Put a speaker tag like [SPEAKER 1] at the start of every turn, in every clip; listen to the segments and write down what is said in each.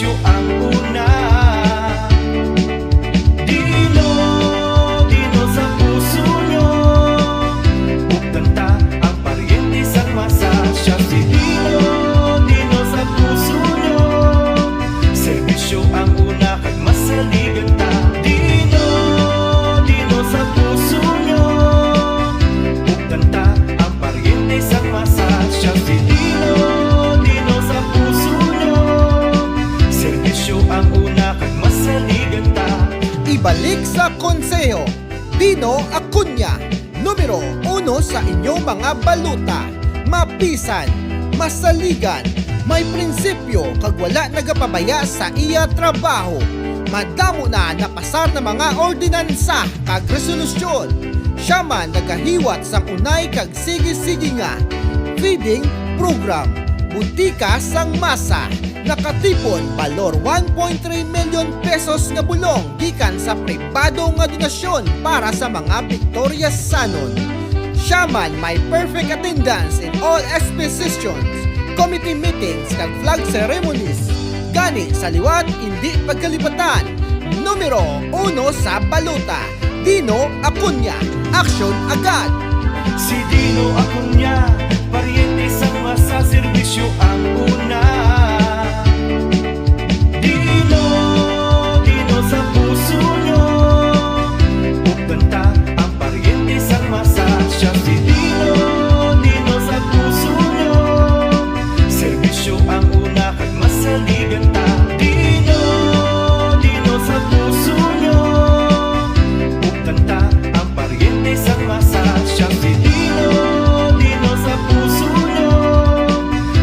[SPEAKER 1] serbisyo ang una. Dino, dino sa puso nyo, ugtanta ang paryente sang masa. Siya si Dino, dino sa puso nyo, serbisyo ang una kag masaligan ta. Dino, dino sa puso nyo, ugtanta ang paryente sang masa. Siya si Dino, dino sa puso nyo, serbisyo ang una kag masaligan ta.
[SPEAKER 2] Ibalik sa konseho, Dino Acuña, numero 1 sa inyong mga baluta. Mapisan, masaligan, may prinsipyo kag wala nagapabaya sa iya trabaho. Madamo na napasar na mga ordinansa kag resolusyon. Siya man nagahiwat sa unay kag sige-sige nga feeding program, butika sang masa. Nakatipon balor 1.3 million pesos nga bulong gikan sa pribado nga donasyon para sa mga Victorias Sanon. Siya man may perfect attendance in all expositions, committee meetings kag flag ceremonies. Gani sa liwat hindi pagkalipatan. Numero 1 sa baluta, Dino Acuña, aksyon agad.
[SPEAKER 1] Si Dino Acuña, paryente sang masa, serbisyo ang una. Dino, dino sa puso nyo, ugtanta ang paryente sang masa. Siya si Dino, dino sa puso nyo, serbisyo ang una kag masaligan ta. Dino, dino sa puso nyo, ugtanta ang paryente sang masa. Siya si Dino, dino sa puso nyo,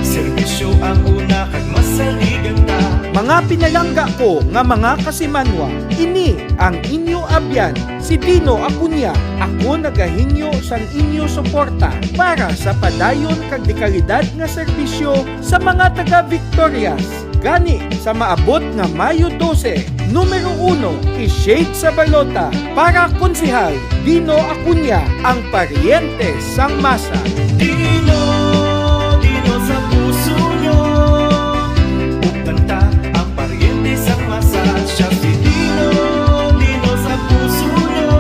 [SPEAKER 1] serbisyo ang una kag masaligan ta.
[SPEAKER 3] Mga pinalangga ko nga mga kasimanwa, ini ang inyo abyan, si Dino Acuña. Ako nagahingyo sang inyo suporta para sa padayon kag dekalidad nga serbisyo sa mga taga Victorias. Gani sa maabot nga Mayo 12, numero 1, i-shade sa balota para konsehal Dino Acuña, ang paryente sang masa.
[SPEAKER 1] Dino, dino sa puso nyo, ugtanta ang paryente sang masa. Siya si Dino, dino sa puso nyo,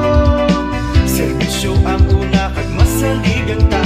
[SPEAKER 1] serbisyo ang una kag masaligan ta.